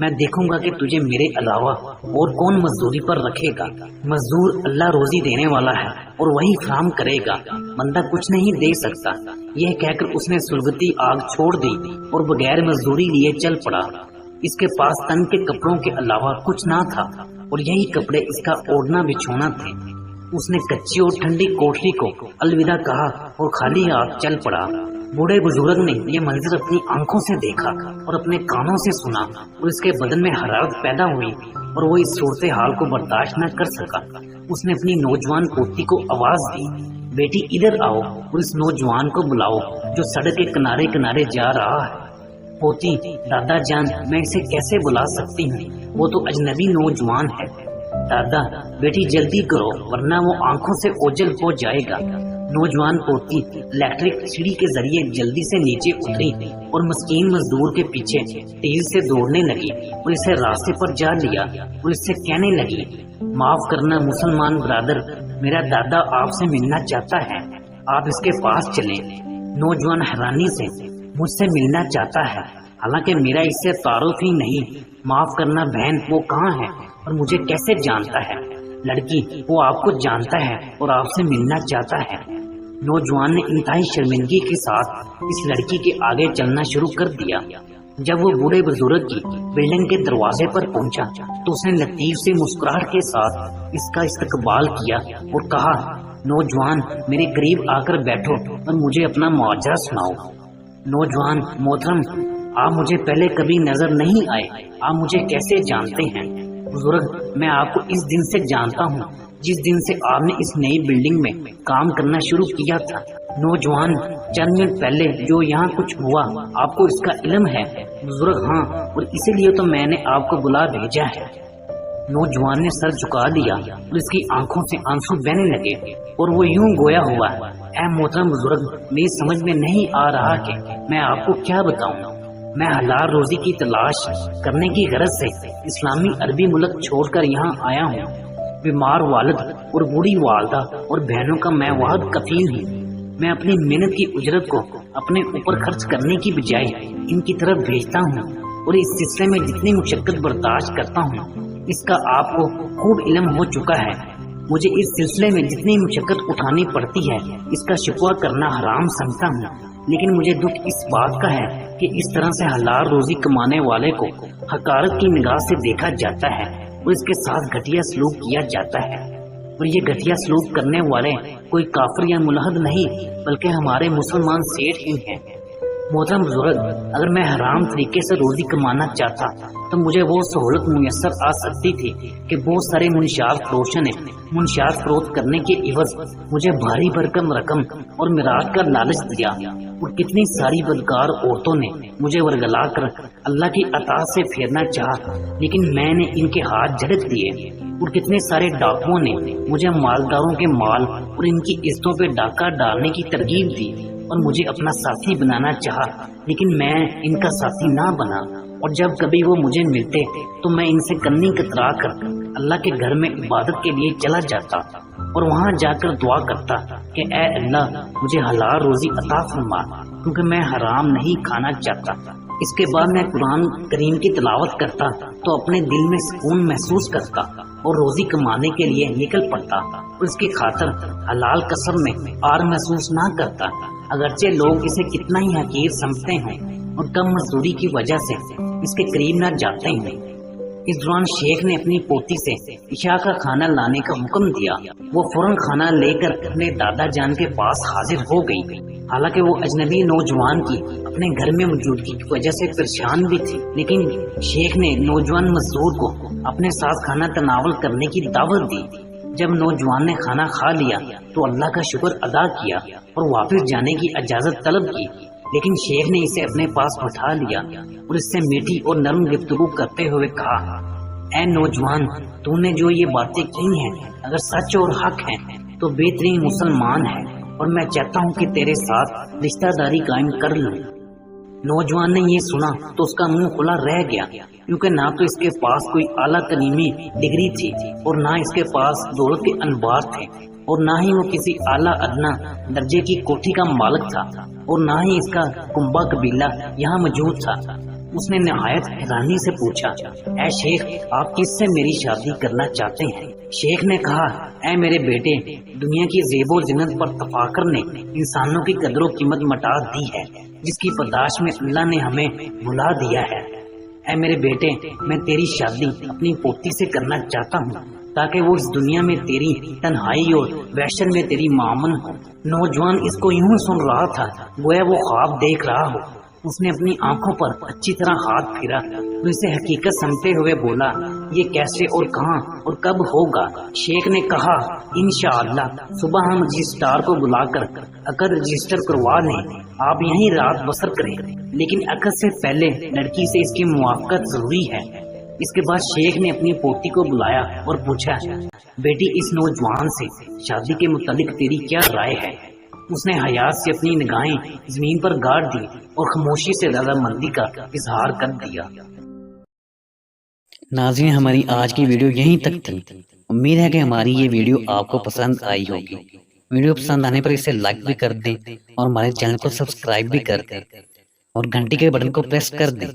میں دیکھوں گا کہ تجھے میرے علاوہ اور کون مزدوری پر رکھے گا. مزدور اللہ روزی دینے والا ہے اور وہی فراہم کرے گا، بندہ کچھ نہیں دے سکتا. یہ کہہ کر اس نے سلگتی آگ چھوڑ دی اور بغیر مزدوری لیے چل پڑا. اس کے پاس تن کے کپڑوں کے علاوہ کچھ نہ تھا اور یہی کپڑے اس کا اوڑھنا بچھونا تھے. اس نے کچی اور ٹھنڈی کوٹری کو الوداع کہا اور خالی ہاتھ چل پڑا. بوڑھے بزرگ نے یہ منظر اپنی آنکھوں سے دیکھا اور اپنے کانوں سے سنا اور اس کے بدن میں حرارت پیدا ہوئی اور وہ اس صورتحال کو برداشت نہ کر سکا. اس نے اپنی نوجوان پوتی کو آواز دی، بیٹی ادھر آؤ اور اس نوجوان کو بلاؤ جو سڑک کے کنارے کنارے جا رہا ہے. پوتی، دادا جان، میں اسے کیسے بلا سکتی ہوں؟ وہ تو اجنبی نوجوان ہے. دادا، بیٹی جلدی کرو ورنہ وہ آنکھوں سے اوجل ہو جائے گا. نوجوان پوتی الیکٹرک سیڑھی کے ذریعے جلدی سے نیچے اتری اور مسکین مزدور کے پیچھے تیز سے دوڑنے لگی اور اسے راستے پر جا لیا اور اس سے کہنے لگی، معاف کرنا مسلمان برادر، میرا دادا آپ سے ملنا چاہتا ہے، آپ اس کے پاس چلیں. نوجوان حیرانی سے، مجھ سے ملنا چاہتا ہے حالانکہ میرا اس سے تعارف ہی نہیں. معاف کرنا بہن، وہ کہاں ہے اور مجھے کیسے جانتا ہے؟ لڑکی، وہ آپ کو جانتا ہے اور آپ سے ملنا چاہتا ہے. نوجوان نے انتہائی شرمندگی کے ساتھ اس لڑکی کے آگے چلنا شروع کر دیا. جب وہ بوڑھے بزرگ کی بلڈنگ کے دروازے پر پہنچا تو اس نے لطیف سی مسکراہٹ کے ساتھ اس کا استقبال کیا اور کہا، نوجوان، میرے قریب آ کر بیٹھو اور مجھے اپنا معاجرہ سناؤ. نوجوان، محترم، آپ مجھے پہلے کبھی نظر نہیں آئے، آپ مجھے کیسے جانتے ہیں؟ بزرگ، میں آپ کو اس دن سے جانتا ہوں جس دن سے آپ نے اس نئی بلڈنگ میں کام کرنا شروع کیا تھا. نوجوان، چند منٹ پہلے جو یہاں کچھ ہوا آپ کو اس کا علم ہے؟ بزرگ، ہاں، اور اسی لیے تو میں نے آپ کو بلا بھیجا ہے. نوجوان نے سر جھکا لیا اور اس کی آنکھوں سے آنسو بہنے لگے اور وہ یوں گویا ہوا، اے محترم بزرگ، میری سمجھ میں نہیں آ رہا کہ میں آپ کو کیا بتاؤں. میں حلال روزی کی تلاش کرنے کی غرض سے اسلامی عربی ملک چھوڑ کر یہاں آیا ہوں. بیمار والد اور بوڑھی والدہ اور بہنوں کا میں واحد کفیل ہوں. میں اپنی محنت کی اجرت کو اپنے اوپر خرچ کرنے کی بجائے ان کی طرف بھیجتا ہوں اور اس سلسلے میں جتنی مشقت برداشت کرتا ہوں اس کا آپ کو خوب علم ہو چکا ہے. مجھے اس سلسلے میں جتنی مشقت اٹھانی پڑتی ہے اس کا شکوہ کرنا حرام سمجھتا ہوں، لیکن مجھے دکھ اس بات کا ہے کہ اس طرح سے حلال روزی کمانے والے کو حقارت کی نگاہ سے دیکھا جاتا ہے اور اس کے ساتھ گھٹیا سلوک کیا جاتا ہے. اور یہ گھٹیا سلوک کرنے والے کوئی کافر یا ملحد نہیں بلکہ ہمارے مسلمان سیٹھ ہی ہیں. محترم بزرگ، اگر میں حرام طریقے سے روزی کمانا چاہتا تو مجھے وہ سہولت میسر آ سکتی تھی کہ بہت سارے منشیات فروشوں نے منشیات فروخت کرنے کے عوض مجھے بھاری بھرکم رقم اور میراث کا لالچ دیا، اور کتنی ساری بدکار عورتوں نے مجھے ورگلا کر اللہ کی اطاعت سے پھیرنا چاہا لیکن میں نے ان کے ہاتھ جھڑک دیے، اور کتنے سارے ڈاکوؤں نے مجھے مالداروں کے مال اور ان کی عزتوں پہ ڈاکہ ڈالنے کی ترغیب دی اور مجھے اپنا ساتھی بنانا چاہا لیکن میں ان کا ساتھی نہ بنا. اور جب کبھی وہ مجھے ملتے تو میں ان سے کنی کترا کر اللہ کے گھر میں عبادت کے لیے چلا جاتا اور وہاں جا کر دعا کرتا کہ اے اللہ مجھے حلال روزی عطا فرما کیونکہ میں حرام نہیں کھانا چاہتا. اس کے بعد میں قرآن کریم کی تلاوت کرتا تو اپنے دل میں سکون محسوس کرتا اور روزی کمانے کے لیے نکل پڑتا اور اس کی خاطر حلال کسب میں آر محسوس نہ کرتا، اگرچہ لوگ اسے کتنا ہی حقیر سمجھتے ہیں اور کم مزدوری کی وجہ سے اس کے قریب نہ جاتے ہیں. اس دوران شیخ نے اپنی پوتی سے عشاء کا کھانا لانے کا حکم دیا. وہ فوراً کھانا لے کر اپنے دادا جان کے پاس حاضر ہو گئی. حالانکہ وہ اجنبی نوجوان کی اپنے گھر میں موجودگی کی وجہ سے پریشان بھی تھی، لیکن شیخ نے نوجوان مزدور کو اپنے ساتھ کھانا تناول کرنے کی دعوت دی. جب نوجوان نے کھانا کھا لیا تو اللہ کا شکر ادا کیا اور واپس جانے کی اجازت طلب کی، لیکن شیخ نے اسے اپنے پاس بٹھا لیا اور اس سے میٹھی اور نرم گفتگو کرتے ہوئے کہا، اے نوجوان، تو نے جو یہ باتیں کی ہیں اگر سچ اور حق ہیں تو بہترین مسلمان ہے اور میں چاہتا ہوں کہ تیرے ساتھ رشتہ داری قائم کر لوں. نوجوان نے یہ سنا تو اس کا منہ کھلا رہ گیا کیونکہ نہ تو اس کے پاس کوئی اعلیٰ تعلیمی ڈگری تھی اور نہ اس کے پاس دولت کے انبار تھے اور نہ ہی وہ کسی اعلیٰ ادنا درجے کی کوٹھی کا مالک تھا اور نہ ہی اس کا کنبہ قبیلہ یہاں موجود تھا. اس نے نہایت حیرانی سے پوچھا، اے شیخ، آپ کس سے میری شادی کرنا چاہتے ہیں؟ شیخ نے کہا، اے میرے بیٹے، دنیا کی زیب و زینت پر تفاخر نے انسانوں کی قدر و قیمت مٹا دی ہے، جس کی پرداش میں اللہ نے ہمیں بھلا دیا ہے۔ اے میرے بیٹے، میں تیری شادی اپنی پوتی سے کرنا چاہتا ہوں تاکہ وہ اس دنیا میں تیری تنہائی اور وحشت میں تیری معاون ہو۔ نوجوان اس کو یوں سن رہا تھا گویا وہ خواب دیکھ رہا ہو۔ اس نے اپنی آنکھوں پر اچھی طرح ہاتھ پھیرا تو اسے حقیقت سمجھتے ہوئے بولا، یہ کیسے اور کہاں اور کب ہوگا؟ شیخ نے کہا، انشاءاللہ صبح ہم رجسٹرار کو بلا کر عقد رجسٹر کروا لیں، آپ یہیں رات بسر کریں، لیکن عقد سے پہلے لڑکی سے اس کی موافقت ضروری ہے۔ اس کے بعد شیخ نے اپنی پوتی کو بلایا اور پوچھا، بیٹی، اس نوجوان سے شادی کے متعلق تیری کیا رائے ہے؟ اس نے حیات سے اپنی نگاہیں زمین پر گاڑ دی اور خاموشی سے رضامندی کا اظہار کر دیا۔ ناظرین، ہماری آج کی ویڈیو یہیں تک تھی۔ امید ہے کہ ہماری یہ ویڈیو آپ کو پسند آئی ہوگی۔ ویڈیو پسند آنے پر اسے لائک بھی کر دیں اور ہمارے چینل کو سبسکرائب بھی کر دیں اور گھنٹی کے بٹن کو پریس کر دیں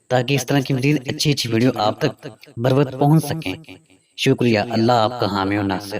تاکہ اس طرح کی مزید اچھی ویڈیو آپ تک بر وقت پہنچ سکیں۔ شکریہ۔ اللہ آپ کا حامی و ناصر۔